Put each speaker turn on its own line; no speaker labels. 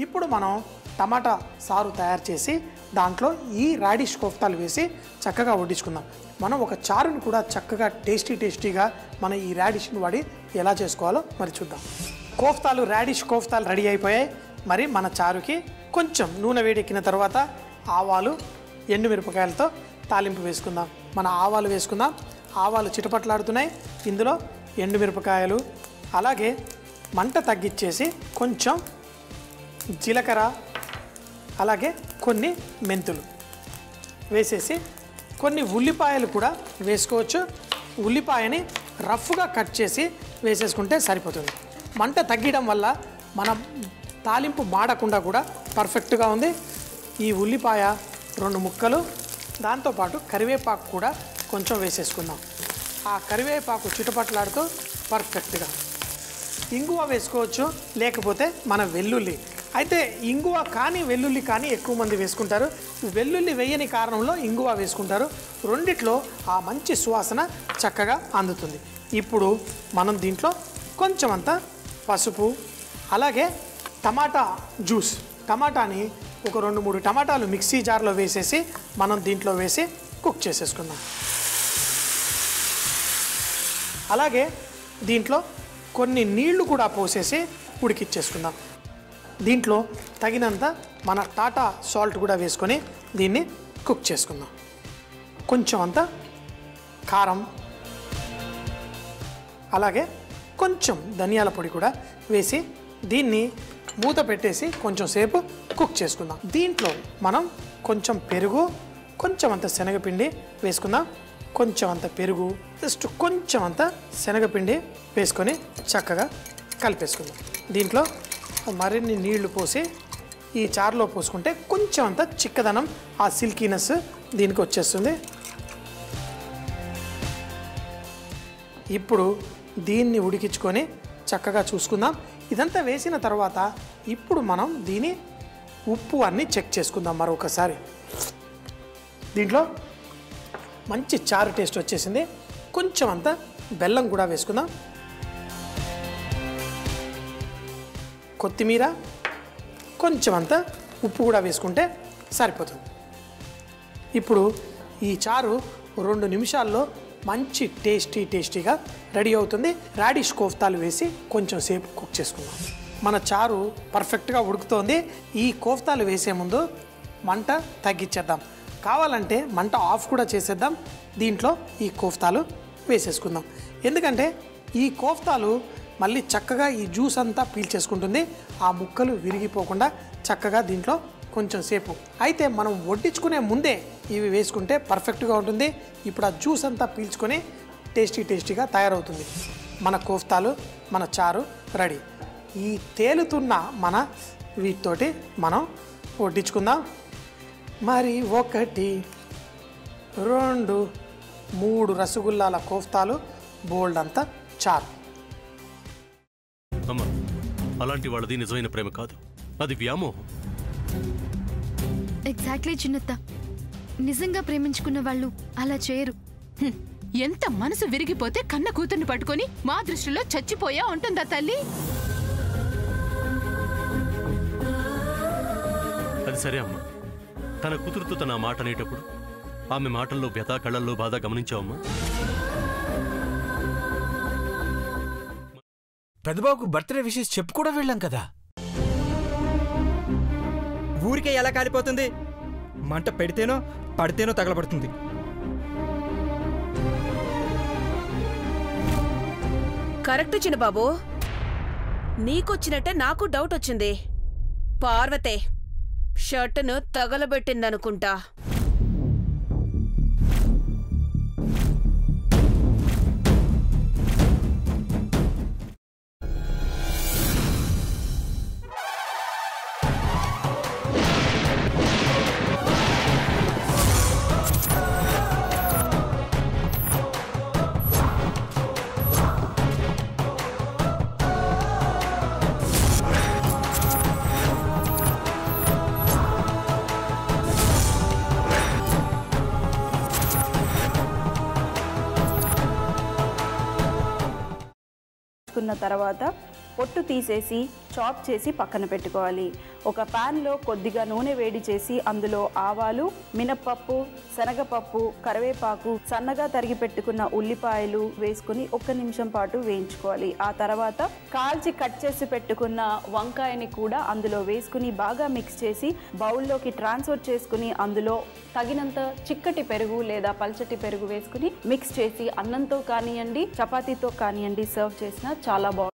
ఇప్పుడు మనం టమాటా సారు తయారు చేసి దాంట్లో ఈ రాడిష్ కోఫ్తాలు వేసి చక్కగా వడ్డించుకుందాం. మనం ఒక చారుని కూడా చక్కగా టేస్టీగా మన ఈ రాడిష్ని వాడి ఎలా చేసుకోవాలో మరి చూద్దాం. కోఫ్తాలు రాడిష్ కోఫ్తాలు రెడీ అయిపోయాయి. మరి మన చారుకి కొంచెం నూనె వేడెక్కిన తర్వాత ఆవాలు ఎండుమిరపకాయలతో తాలింపు వేసుకుందాం. మన ఆవాలు వేసుకుందాం. ఆవాలు చిటపట్లాడుతున్నాయి. ఇందులో ఎండుమిరపకాయలు, అలాగే మంట తగ్గించేసి కొంచెం జీలకర్ర, అలాగే కొన్ని మెంతులు వేసేసి కొన్ని ఉల్లిపాయలు కూడా వేసుకోవచ్చు. ఉల్లిపాయని రఫ్గా కట్ చేసి వేసేసుకుంటే సరిపోతుంది. మంట తగ్గడం వల్ల మనం తాలింపు మాడకుండా కూడా పర్ఫెక్ట్గా ఉంది. ఈ ఉల్లిపాయ 2 ముక్కలు, దాంతోపాటు కరివేపాకు కూడా కొంచెం వేసేసుకుందాం. ఆ కరివేపాకు చిటపట్లాడుతూ పర్ఫెక్ట్గా ఇంగువ వేసుకోవచ్చు, లేకపోతే మన వెల్లుల్లి. అయితే ఇంగువ కానీ వెల్లుల్లి కానీ ఎక్కువ మంది వేసుకుంటారు. వెల్లుల్లి వేయని కారణంలో ఇంగువ వేసుకుంటారు. రెండిట్లో ఆ మంచి సువాసన చక్కగా అందుతుంది. ఇప్పుడు మనం దీంట్లో కొంచెం అంత పసుపు, అలాగే టమాటా జ్యూస్, టమాటాని ఒక 2-3 టమాటాలు మిక్సీ జార్లో వేసేసి మనం దీంట్లో వేసి కుక్ చేసేసుకుందాం. అలాగే దీంట్లో కొన్ని నీళ్లు కూడా పోసేసి ఉడికిచ్చేసుకుందాం. దీంట్లో తగినంత మన టాటా సాల్ట్ కూడా వేసుకొని దీన్ని కుక్ చేసుకుందాం. కొంచెం అంత కారం, అలాగే కొంచెం ధనియాల పొడి కూడా వేసి దీన్ని మూత పెట్టేసి కొంచెం సేపు కుక్ చేసుకుందాం. దీంట్లో మనం కొంచెం పెరుగు, కొంచెం అంత శనగపిండి వేసుకుందాం. కొంచెం అంత పెరుగు, జస్ట్ కొంచెం అంత శనగపిండి వేసుకొని చక్కగా కలిపేసుకుందాం. దీంట్లో మరిన్ని నీళ్లు పోసి ఈ చారులో పోసుకుంటే కొంచెం అంత చిక్కదనం, ఆ సిల్కీనెస్ దీనికి వచ్చేస్తుంది. ఇప్పుడు దీన్ని ఉడికించుకొని చక్కగా చూసుకుందాం. ఇదంతా వేసిన తర్వాత ఇప్పుడు మనం దీని ఉప్పు అన్నీ చెక్ చేసుకుందాం మరొకసారి. దీంట్లో మంచి చారు టేస్ట్ వచ్చేసింది. కొంచెం అంత బెల్లం కూడా వేసుకుందాం. కొత్తిమీర, కొంచెం అంత ఉప్పు కూడా వేసుకుంటే సరిపోతుంది. ఇప్పుడు ఈ చారు 2 నిమిషాల్లో మంచి టేస్టీగా రెడీ అవుతుంది. రాడిష్ కోఫ్తాలు వేసి కొంచెం సేపు కుక్ చేసుకుందాం. మన చారు పర్ఫెక్ట్గా ఉడుకుతోంది. ఈ కోఫ్తాలు వేసే ముందు మంట తగ్గించేద్దాం. కావాలంటే మంట ఆఫ్ కూడా చేసేద్దాం. దీంట్లో ఈ కోఫ్తాలు వేసేసుకుందాం. ఎందుకంటే ఈ కోఫ్తాలు మళ్ళీ చక్కగా ఈ జ్యూస్ అంతా పీల్చేసుకుంటుంది. ఆ ముక్కలు విరిగిపోకుండా చక్కగా దీంట్లో కొంచెం సేపు అయితే మనం వడ్డించుకునే ముందే ఇవి వేసుకుంటే పర్ఫెక్ట్గా ఉంటుంది. ఇప్పుడు ఆ జ్యూస్ అంతా పీల్చుకొని టేస్టీగా తయారవుతుంది. మన కోఫ్తాలు, మన చారు రెడీ. ఈ తేలుతున్న మన వీటితోటి మనం వడ్డించుకుందాం. మరి 1, 2, 3 రసగుల్లాల కోఫ్తాలు, బోల్డ్ అంతా చారు.
అమ్మ, అలాంటి వాళ్ళది నిజమైన ప్రేమ కాదు, అది వ్యామోహం.
ఎగ్జాక్ట్లీ చిన్నత్త, నిజంగా ప్రేమించుకున్న వాళ్ళు అలా చేయరు.
ఎంత మనసు విరిగిపోతే కన్న కూతుర్ని పట్టుకొని మా దృష్టిలో చచ్చిపోయా ఉంటుందా తల్లి?
అది సరే అమ్మా, తన కూతురుతో తన మాట అనేటప్పుడు ఆమె మాటల్లో వ్యథ, కళ్ళల్లో బాధ గమనించావమ్మా?
పెద్దబాబుకు బర్త్డే విషెస్ చెప్పు కూడా వెళ్ళాం కదా.
ఊరికే ఎలా కాలిపోతుంది? మంట పెడితేనో పడితేనో తగలబడుతుంది.
కరెక్ట్ చిన్నబాబు, నీకొచ్చినట్టే నాకు డౌట్ వచ్చింది. పార్వతే షర్టును తగలబెట్టిందనుకుంటా.
తర్వాత పొట్టు తీసేసి చాప్ చేసి పక్కన పెట్టుకోవాలి. ఒక ప్యాన్లో కొద్దిగా నూనె వేడి చేసి అందులో ఆవాలు, మినప్పప్పు, శనగపప్పు, కరివేపాకు, సన్నగా తరిగి పెట్టుకున్న ఉల్లిపాయలు వేసుకుని 1 నిమిషం పాటు వేయించుకోవాలి. ఆ తర్వాత కాల్చి కట్ చేసి పెట్టుకున్న వంకాయని కూడా అందులో వేసుకుని బాగా మిక్స్ చేసి బౌల్లోకి ట్రాన్స్ఫర్ చేసుకుని అందులో తగినంత చిక్కటి పెరుగు లేదా పల్చటి పెరుగు వేసుకుని మిక్స్ చేసి అన్నంతో కానివ్వండి, చపాతీతో కానివ్వండి సర్వ్ చేసినా చాలా బాగుంటుంది.